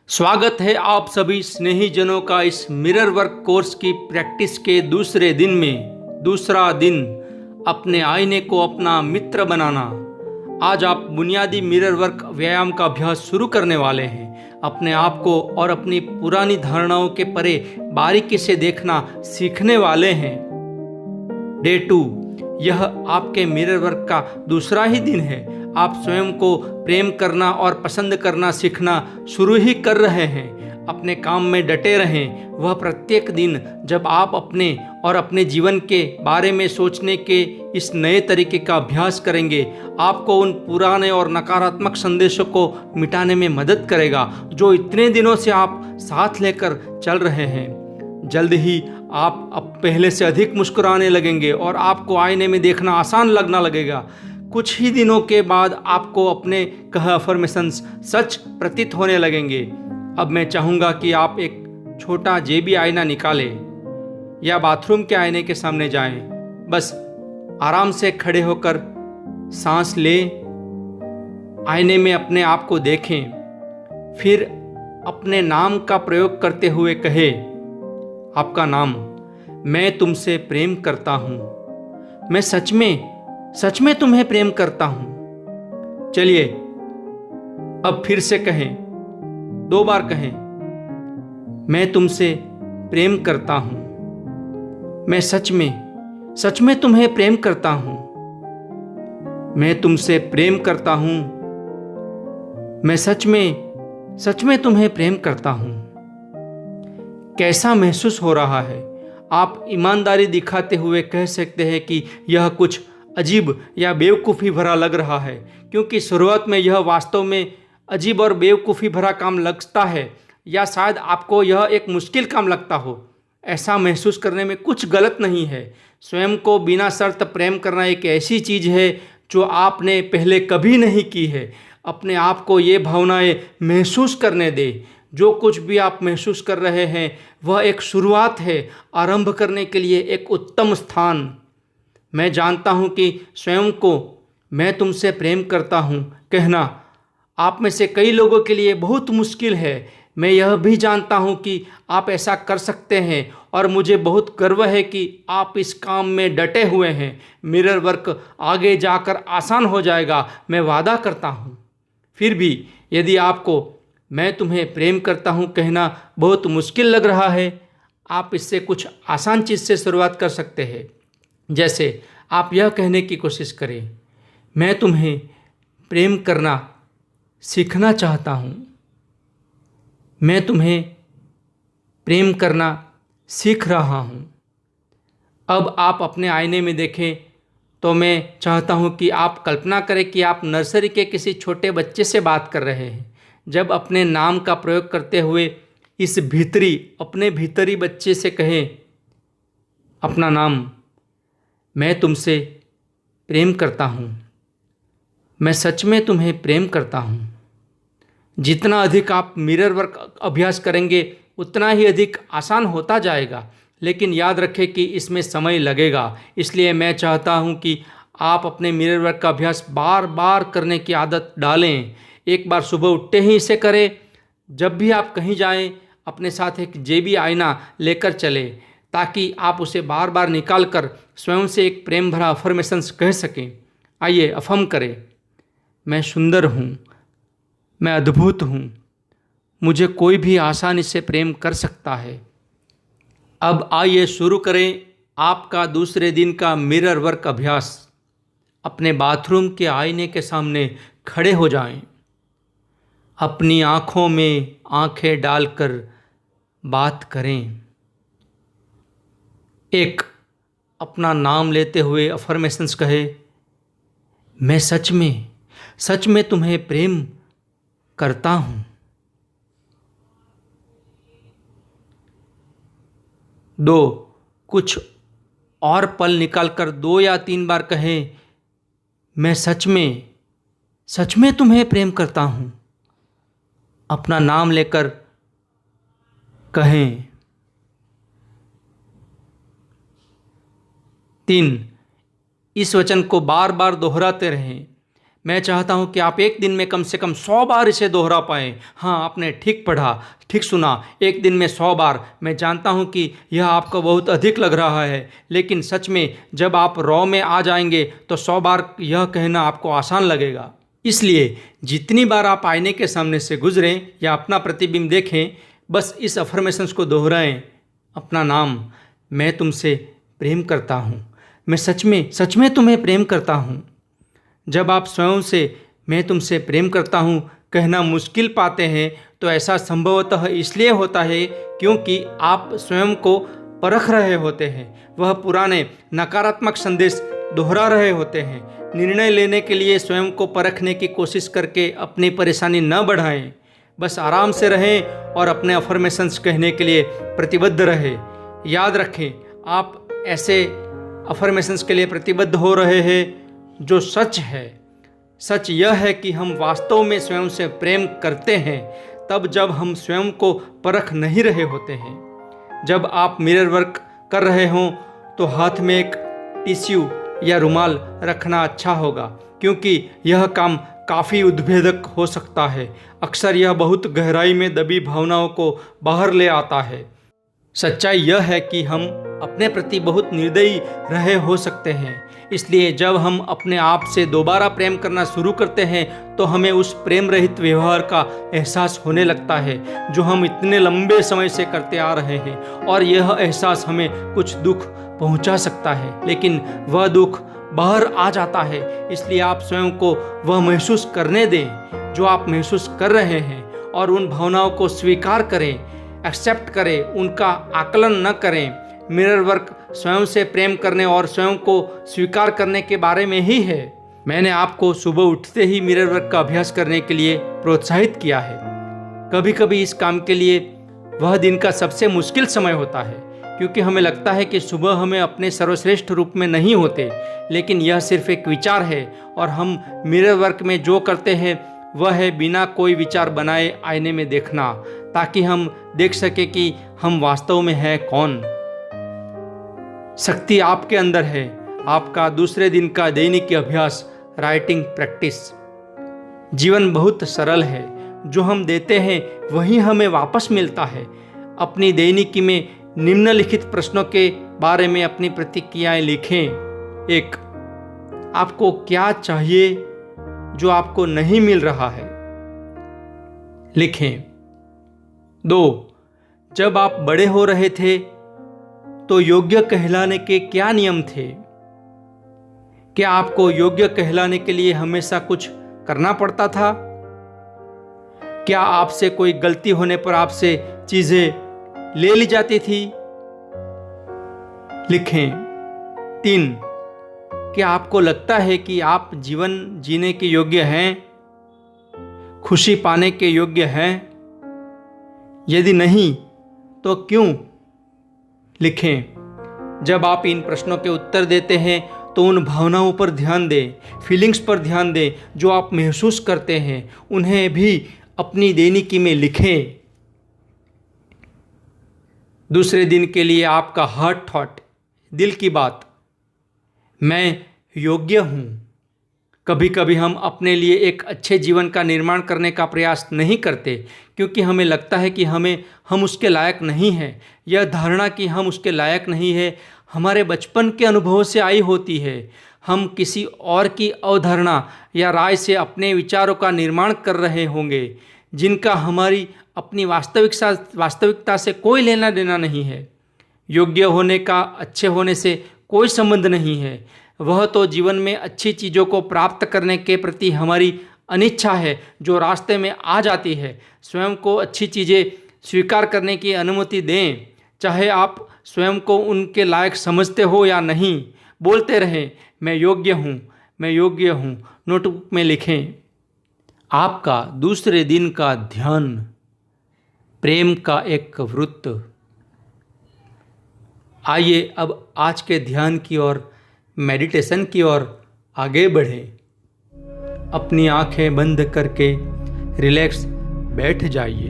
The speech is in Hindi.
स्वागत है आप सभी स्नेही जनों का इस मिरर वर्क कोर्स की प्रैक्टिस के दूसरे दिन में। दूसरा दिन, अपने आईने को अपना मित्र बनाना। आज आप बुनियादी मिरर वर्क व्यायाम का अभ्यास शुरू करने वाले हैं। अपने आप को और अपनी पुरानी धारणाओं के परे बारीकी से देखना सीखने वाले हैं। डे 2, यह आपके मिरर वर्क का दूसरा ही दिन है। आप स्वयं को प्रेम करना और पसंद करना सीखना शुरू ही कर रहे हैं। अपने काम में डटे रहें। वह प्रत्येक दिन जब आप अपने और अपने जीवन के बारे में सोचने के इस नए तरीके का अभ्यास करेंगे, आपको उन पुराने और नकारात्मक संदेशों को मिटाने में मदद करेगा जो इतने दिनों से आप साथ लेकर चल रहे हैं। जल्द ही आप अब पहले से अधिक मुस्कुराने लगेंगे और आपको आईने में देखना आसान लगना लगेगा। कुछ ही दिनों के बाद आपको अपने कहे अफर्मेशंस सच प्रतीत होने लगेंगे। अब मैं चाहूँगा कि आप एक छोटा जेबी आईना निकालें या बाथरूम के आईने के सामने जाएं। बस आराम से खड़े होकर सांस लें, आईने में अपने आप को देखें, फिर अपने नाम का प्रयोग करते हुए कहें, आपका नाम। मैं तुमसे प्रेम करता हूँ। मैं सच में तुम्हें प्रेम करता हूँ। चलिए अब फिर से कहें, 2 बार कहें, मैं तुमसे प्रेम करता हूँ। मैं सच में तुम्हें प्रेम करता हूँ। मैं तुमसे प्रेम करता हूँ। मैं सच में तुम्हें प्रेम करता हूँ। कैसा महसूस हो रहा है? आप ईमानदारी दिखाते हुए कह सकते हैं कि यह कुछ अजीब या बेवकूफ़ी भरा लग रहा है, क्योंकि शुरुआत में यह वास्तव में अजीब और बेवकूफ़ी भरा काम लगता है, या शायद आपको यह एक मुश्किल काम लगता हो। ऐसा महसूस करने में कुछ गलत नहीं है। स्वयं को बिना शर्त प्रेम करना एक ऐसी चीज़ है जो आपने पहले कभी नहीं की है। अपने आप को ये भावनाएं महसूस करने दें। जो कुछ भी आप महसूस कर रहे हैं वह एक शुरुआत है, आरंभ करने के लिए एक उत्तम स्थान। मैं जानता हूं कि स्वयं को मैं तुमसे प्रेम करता हूं कहना आप में से कई लोगों के लिए बहुत मुश्किल है। मैं यह भी जानता हूं कि आप ऐसा कर सकते हैं और मुझे बहुत गर्व है कि आप इस काम में डटे हुए हैं। मिरर वर्क आगे जाकर आसान हो जाएगा, मैं वादा करता हूं। फिर भी यदि आपको मैं तुम्हें प्रेम करता हूं कहना बहुत मुश्किल लग रहा है, आप इससे कुछ आसान चीज़ से शुरुआत कर सकते हैं। जैसे आप यह कहने की कोशिश करें, मैं तुम्हें प्रेम करना सीखना चाहता हूँ। मैं तुम्हें प्रेम करना सीख रहा हूँ। अब आप अपने आईने में देखें तो मैं चाहता हूँ कि आप कल्पना करें कि आप नर्सरी के किसी छोटे बच्चे से बात कर रहे हैं। जब अपने नाम का प्रयोग करते हुए अपने भीतरी बच्चे से कहें, अपना नाम। मैं तुमसे प्रेम करता हूँ। मैं सच में तुम्हें प्रेम करता हूँ। जितना अधिक आप मिरर वर्क अभ्यास करेंगे उतना ही अधिक आसान होता जाएगा, लेकिन याद रखें कि इसमें समय लगेगा। इसलिए मैं चाहता हूँ कि आप अपने मिरर वर्क का अभ्यास बार बार करने की आदत डालें। एक बार सुबह उठते ही इसे करें। जब भी आप कहीं जाएं, अपने साथ एक जेबी आईना लेकर चलें, ताकि आप उसे बार बार निकाल कर स्वयं से एक प्रेम भरा अफर्मेशंस कह सकें। आइए अफर्म करें, मैं सुंदर हूँ, मैं अद्भुत हूँ, मुझे कोई भी आसानी से प्रेम कर सकता है। अब आइए शुरू करें आपका दूसरे दिन का मिरर वर्क अभ्यास। अपने बाथरूम के आईने के सामने खड़े हो जाएं। अपनी आँखों में आँखें डालकर बात करें। एक, अपना नाम लेते हुए अफर्मेशंस कहे, मैं सच में तुम्हें प्रेम करता हूँ। 2, कुछ और पल निकालकर 2 या 3 बार कहें, मैं सच में तुम्हें प्रेम करता हूँ। अपना नाम लेकर कहें। 3, इस वचन को बार बार दोहराते रहें, मैं चाहता हूँ कि आप एक दिन में कम से कम 100 बार इसे दोहरा पाएँ। हाँ, आपने ठीक पढ़ा, ठीक सुना, एक दिन में 100 बार। मैं जानता हूँ कि यह आपको बहुत अधिक लग रहा है, लेकिन सच में जब आप रॉ में आ जाएंगे तो 100 बार यह कहना आपको आसान लगेगा। इसलिए जितनी बार आप आईने के सामने से गुजरें या अपना प्रतिबिंब देखें, बस इस अफर्मेशंस को दोहराएं। अपना नाम, मैं तुमसे प्रेम करता हूँ, मैं सच में तुम्हें प्रेम करता हूँ। जब आप स्वयं से मैं तुमसे प्रेम करता हूँ कहना मुश्किल पाते हैं तो ऐसा संभवतः इसलिए होता है क्योंकि आप स्वयं को परख रहे होते हैं। वह पुराने नकारात्मक संदेश दोहरा रहे होते हैं। निर्णय लेने के लिए स्वयं को परखने की कोशिश करके अपनी परेशानी न बढ़ाएं। बस आराम से रहें और अपने अफर्मेशंस कहने के लिए प्रतिबद्ध रहें। याद रखें, आप ऐसे अफर्मेशंस के लिए प्रतिबद्ध हो रहे हैं जो सच है। सच यह है कि हम वास्तव में स्वयं से प्रेम करते हैं तब जब हम स्वयं को परख नहीं रहे होते हैं। जब आप मिरर वर्क कर रहे हों तो हाथ में एक टिश्यू या रुमाल रखना अच्छा होगा, क्योंकि यह काम काफ़ी उद्भेदक हो सकता है। अक्सर यह बहुत गहराई में दबी भावनाओं को बाहर ले आता है। सच्चाई यह है कि हम अपने प्रति बहुत निर्दयी रहे हो सकते हैं, इसलिए जब हम अपने आप से दोबारा प्रेम करना शुरू करते हैं तो हमें उस प्रेम रहित व्यवहार का एहसास होने लगता है जो हम इतने लंबे समय से करते आ रहे हैं, और यह एहसास हमें कुछ दुख पहुंचा सकता है, लेकिन वह दुख बाहर आ जाता है। इसलिए आप स्वयं को वह महसूस करने दें जो आप महसूस कर रहे हैं और उन भावनाओं को स्वीकार करें, एक्सेप्ट करें, उनका आकलन न करें। मिरर वर्क स्वयं से प्रेम करने और स्वयं को स्वीकार करने के बारे में ही है। मैंने आपको सुबह उठते ही मिरर वर्क का अभ्यास करने के लिए प्रोत्साहित किया है। कभी कभी इस काम के लिए वह दिन का सबसे मुश्किल समय होता है, क्योंकि हमें लगता है कि सुबह हमें अपने सर्वश्रेष्ठ रूप में नहीं होते, लेकिन यह सिर्फ एक विचार है और हम मिरर वर्क में जो करते हैं वह है बिना कोई विचार बनाए आईने में देखना, ताकि हम देख सके कि हम वास्तव में हैं कौन। शक्ति आपके अंदर है। आपका दूसरे दिन का दैनिक अभ्यास, राइटिंग प्रैक्टिस। जीवन बहुत सरल है, जो हम देते हैं वही हमें वापस मिलता है। अपनी दैनिकी में निम्नलिखित प्रश्नों के बारे में अपनी प्रतिक्रियाएं लिखें। 1. आपको क्या चाहिए जो आपको नहीं मिल रहा है? लिखें। 2. जब आप बड़े हो रहे थे तो योग्य कहलाने के क्या नियम थे? क्या आपको योग्य कहलाने के लिए हमेशा कुछ करना पड़ता था? क्या आपसे कोई गलती होने पर आपसे चीजें ले ली जाती थी? लिखें। 3. क्या आपको लगता है कि आप जीवन जीने के योग्य हैं, खुशी पाने के योग्य हैं? यदि नहीं तो क्यों? लिखें। जब आप इन प्रश्नों के उत्तर देते हैं तो उन भावनाओं पर ध्यान दें, फीलिंग्स पर ध्यान दें जो आप महसूस करते हैं, उन्हें भी अपनी दैनिकी में लिखें। दूसरे दिन के लिए आपका हार्ट थॉट, दिल की बात, मैं योग्य हूँ। कभी कभी हम अपने लिए एक अच्छे जीवन का निर्माण करने का प्रयास नहीं करते क्योंकि हमें लगता है कि हम उसके लायक नहीं हैं। यह धारणा कि हम उसके लायक नहीं है हमारे बचपन के अनुभवों से आई होती है। हम किसी और की अवधारणा या राय से अपने विचारों का निर्माण कर रहे होंगे जिनका हमारी अपनी वास्तविकता से कोई लेना देना नहीं है। योग्य होने का अच्छे होने से कोई संबंध नहीं है। वह तो जीवन में अच्छी चीज़ों को प्राप्त करने के प्रति हमारी अनिच्छा है जो रास्ते में आ जाती है। स्वयं को अच्छी चीज़ें स्वीकार करने की अनुमति दें, चाहे आप स्वयं को उनके लायक समझते हो या नहीं। बोलते रहें, मैं योग्य हूँ, मैं योग्य हूँ। नोटबुक में लिखें। आपका दूसरे दिन का ध्यान, प्रेम का एक वृत्त। आइए अब आज के ध्यान की ओर, मेडिटेशन की ओर आगे बढ़ें। अपनी आंखें बंद करके रिलैक्स बैठ जाइए।